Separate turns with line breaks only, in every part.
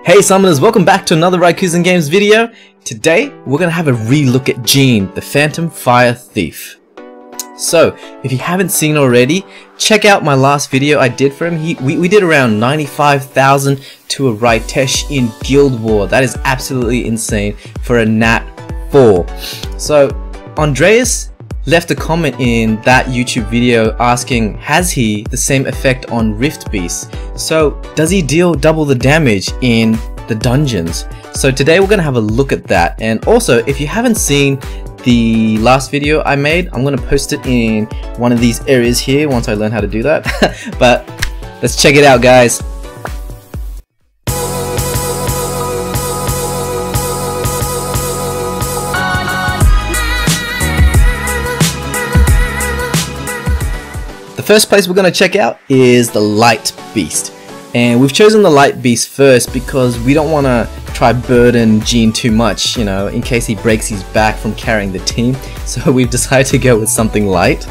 Hey summoners, welcome back to another Raikuzin Games video. Today, we're gonna have a re-look at Jean, the Phantom Fire Thief. So, if you haven't seen already, check out my last video I did for him. We did around 95,000 to a Raitesh in Guild War. That is absolutely insane for a Nat 4. So, Andreas left a comment in that YouTube video asking, has he the same effect on Rift Beasts? So does he deal double the damage in the dungeons? So today we're gonna have a look at that. And also, if you haven't seen the last video I made, I'm gonna post it in one of these areas here once I learn how to do that. But let's check it out, guys. The first place we're going to check out is the Light Beast, and we've chosen the Light Beast first because we don't want to try burden Jean too much, you know, in case he breaks his back from carrying the team. So we've decided to go with something light.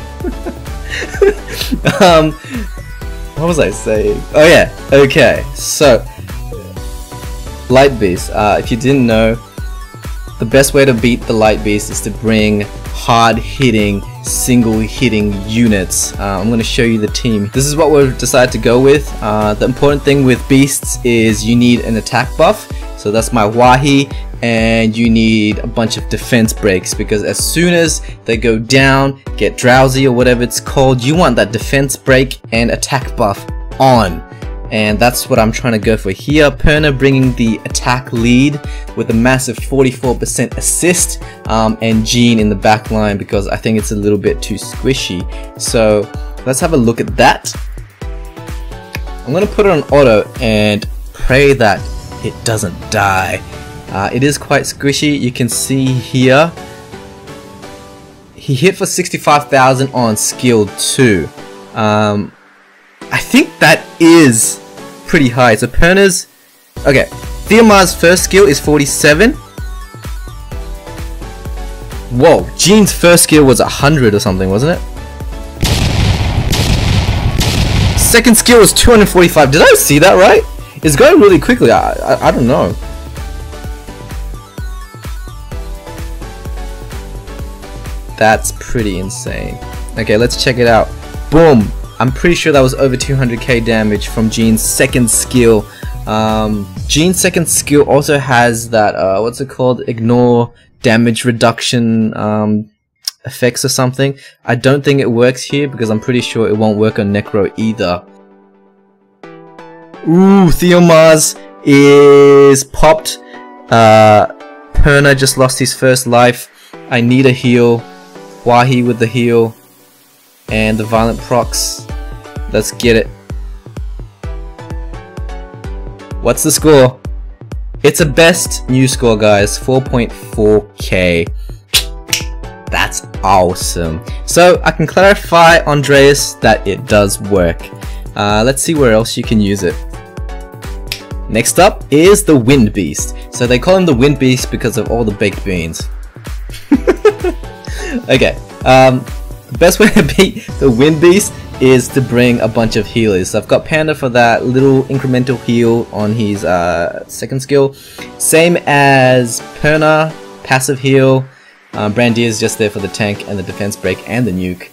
What was I saying? Oh yeah, okay, so Light Beast, if you didn't know, the best way to beat the Light Beast is to bring hard hitting, single hitting units. I'm going to show you the team. This is what we've decided to go with. The important thing with beasts is you need an attack buff, so that's my Wahi, and you need a bunch of defense breaks, because as soon as they go down, get drowsy or whatever it's called, you want that defense break and attack buff on. And that's what I'm trying to go for here. Perna bringing the attack lead with a massive 44% assist, and Jean in the back line because I think it's a little bit too squishy. So let's have a look at that. I'm going to put it on auto and pray that it doesn't die. It is quite squishy. You can see here he hit for 65,000 on skill 2. I think that is pretty high. So Perna's, okay, Theomar's first skill is 47. Whoa, Jean's first skill was 100 or something, wasn't it? Second skill was 245. Did I see that right? It's going really quickly. I don't know. That's pretty insane. Okay, let's check it out. Boom. I'm pretty sure that was over 200k damage from Jean's second skill. Jean's second skill also has that, what's it called? Ignore damage reduction effects or something. I don't think it works here because I'm pretty sure it won't work on Necro either. Ooh, Theomars is popped. Perna just lost his first life. I need a heal. Wahi with the heal. And the violent procs. Let's get it. What's the score? It's a best new score, guys. 4.4k. That's awesome. So I can clarify, Andreas, that it does work. Let's see where else you can use it. Next up is the Wind Beast. So they call him the Wind Beast because of all the baked beans. Okay. The best way to beat the Wind Beast is to bring a bunch of healers. So I've got Panda for that little incremental heal on his second skill. Same as Perna, passive heal. Brandy is just there for the tank and the defense break and the nuke.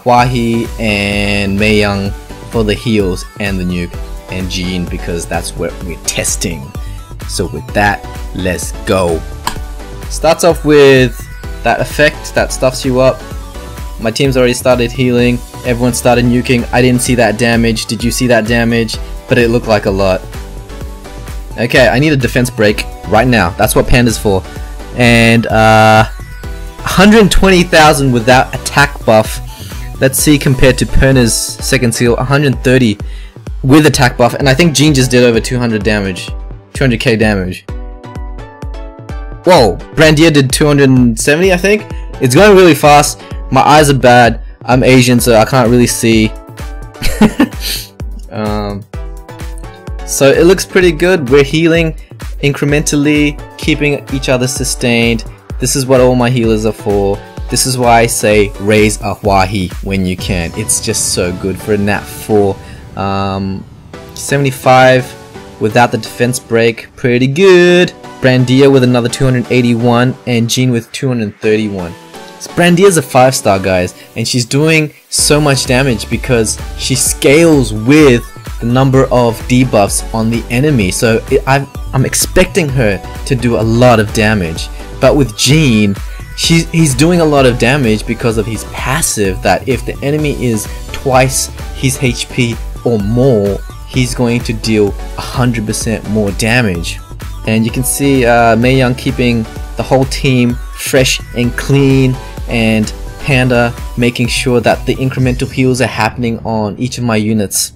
Wahi and Mei Young for the heals and the nuke. And Jean because that's what we're testing. So with that, let's go. Starts off with that effect that stuffs you up. My team's already started healing, everyone started nuking. I didn't see that damage. Did you see that damage? But it looked like a lot. Okay, I need a defense break right now. That's what Panda's for. And 120,000 without attack buff. Let's see compared to Perna's second skill, 130 with attack buff. And I think Jean just did over 200 damage. 200k damage. Whoa, Brandia did 270, I think. It's going really fast. My eyes are bad. I'm Asian, so I can't really see. So it looks pretty good. We're healing incrementally, keeping each other sustained. This is what all my healers are for. This is why I say raise a Wahi when you can. It's just so good for a Nat 4. 75 without the defense break, pretty good. Brandia with another 281 and Jean with 231. So Brandia's a 5-star, guys, and she's doing so much damage because she scales with the number of debuffs on the enemy. So I'm expecting her to do a lot of damage. But with Jean, he's doing a lot of damage because of his passive, that if the enemy is twice his HP or more, he's going to deal 100% more damage. And you can see Mei Young keeping the whole team fresh and clean, and Panda making sure that the incremental heals are happening on each of my units.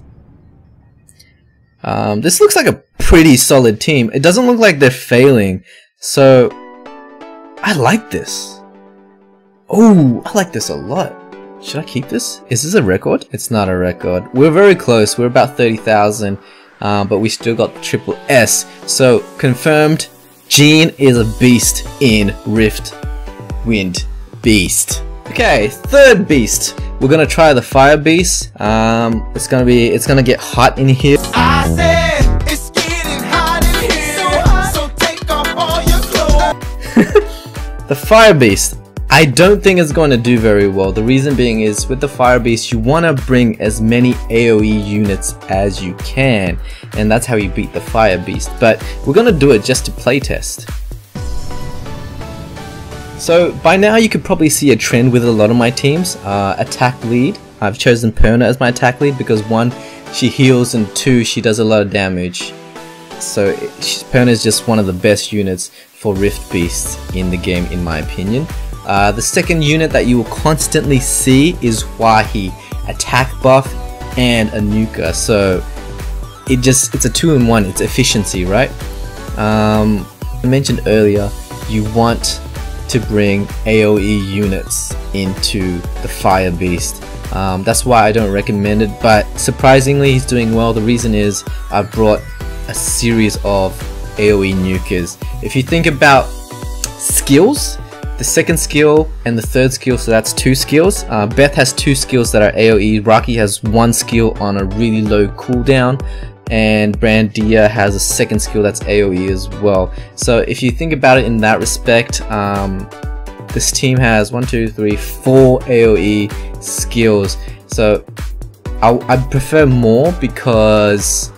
This looks like a pretty solid team. It doesn't look like they're failing, so I like this. Oh, I like this a lot. Should I keep this? Is this a record? It's not a record. We're very close. We're about 30,000, but we still got the triple S. So confirmed, Jean is a beast in Rift Wind Beast. Okay, third beast. We're gonna try the fire beast. It's gonna get hot in here.
I said it's getting hot in here, so take off all your clothes.
The fire beast, I don't think it's going to do very well. The reason being is, with the fire beast, you want to bring as many AoE units as you can, and that's how you beat the fire beast. But we're gonna do it just to playtest. So by now you could probably see a trend with a lot of my teams. Attack lead, I've chosen Perna as my attack lead because 1, she heals, and 2, she does a lot of damage. So Perna is just one of the best units for Rift Beasts in the game, in my opinion. The second unit that you will constantly see is Hwahi, attack buff and a nuker. So it's a 2-in-1, it's efficiency, right? I mentioned earlier, you want to bring AoE units into the fire beast. That's why I don't recommend it, but surprisingly he's doing well. The reason is I've brought a series of AoE nukers. If you think about skills, the second skill and the third skill, so that's 2 skills. Beth has 2 skills that are AoE, Raki has 1 skill on a really low cooldown, and Brandia has a second skill that's AoE as well. So if you think about it in that respect, this team has 4 AoE skills. So I prefer more, because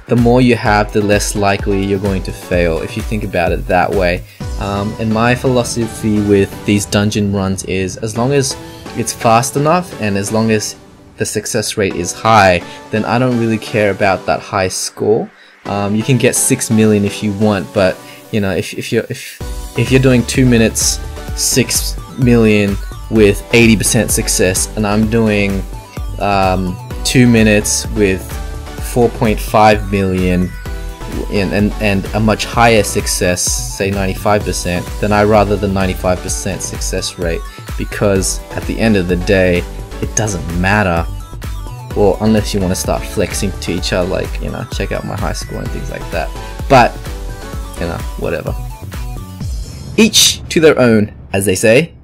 the more you have, the less likely you're going to fail, if you think about it that way. And my philosophy with these dungeon runs is, as long as it's fast enough and as long as the success rate is high, then I don't really care about that high score. You can get 6 million if you want, but you know, if you're doing 2 minutes 6 million with 80% success, and I'm doing 2 minutes with 4.5 million and a much higher success, say 95%, then I rather the 95% success rate, because at the end of the day it doesn't matter. Well, unless you want to start flexing to each other, like, you know, check out my high score and things like that. But, you know, whatever. Each to their own, as they say.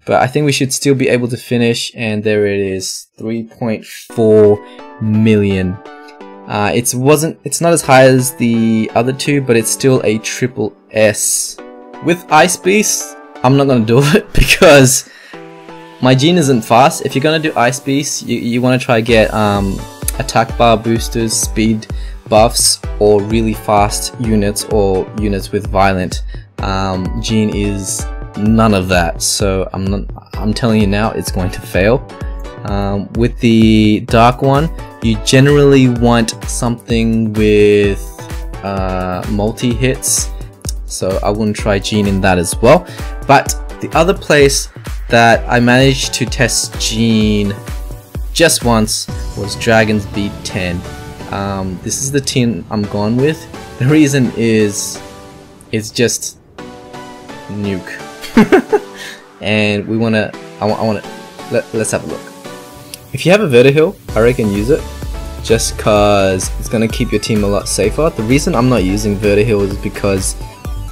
But I think we should still be able to finish, and there it is, 3.4 million. It's not as high as the other two, but it's still a triple S. With Ice Beast, I'm not gonna do it because my Jean isn't fast. If you're gonna do Ice Beast, you want to try get attack bar boosters, speed buffs, or really fast units, or units with violent. Jean is none of that, so I'm telling you now, it's going to fail. With the dark one, you generally want something with multi hits, so I wouldn't try Jean in that as well. But the other place that I managed to test Jean just once was Dragons B10. This is the team I'm going with. The reason is it's just nuke. And let's have a look. If you have a Vertihill, I reckon use it, just cause it's gonna keep your team a lot safer. The reason I'm not using Vertihill is because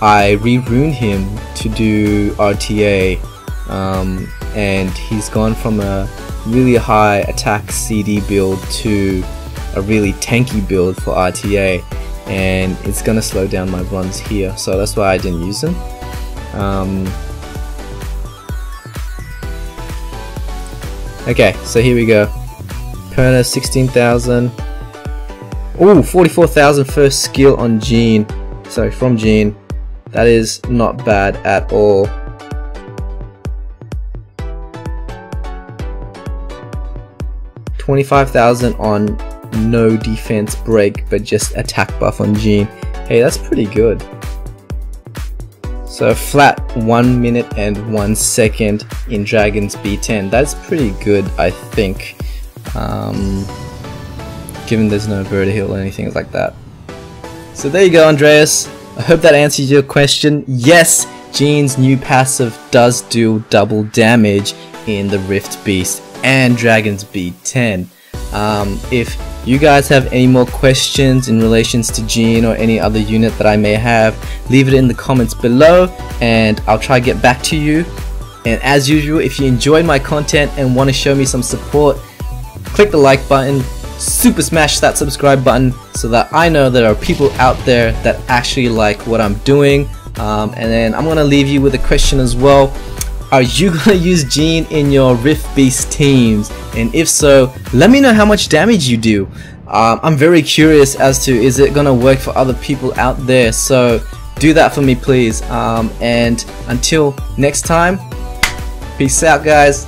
I re-runed him to do RTA, and he's gone from a really high attack CD build to a really tanky build for RTA, and it's gonna slow down my runs here, so that's why I didn't use them. Okay, so here we go. Perna 16,000. Ooh, 44,000 first skill on Jean. Sorry, from Jean. That is not bad at all. $25,000 on no defense break, but just attack buff on Jean. Hey, that's pretty good. So flat 1 minute and 1 second in Dragons B10. That's pretty good, I think. Given there's no vertical or anything like that. So there you go, Andreas. I hope that answers your question. Yes, Jean's new passive does do double damage in the Rift Beast and Dragons B10. If you guys have any more questions in relations to Jean or any other unit that I may have, leave it in the comments below and I'll try to get back to you. And as usual, if you enjoyed my content and want to show me some support, click the like button, super smash that subscribe button so that I know there are people out there that actually like what I'm doing. And then I'm gonna leave you with a question as well. Are you gonna use Jean in your Rift Beast teams? And if so, let me know how much damage you do. I'm very curious as to, is it gonna work for other people out there? So do that for me, please. And until next time, peace out, guys.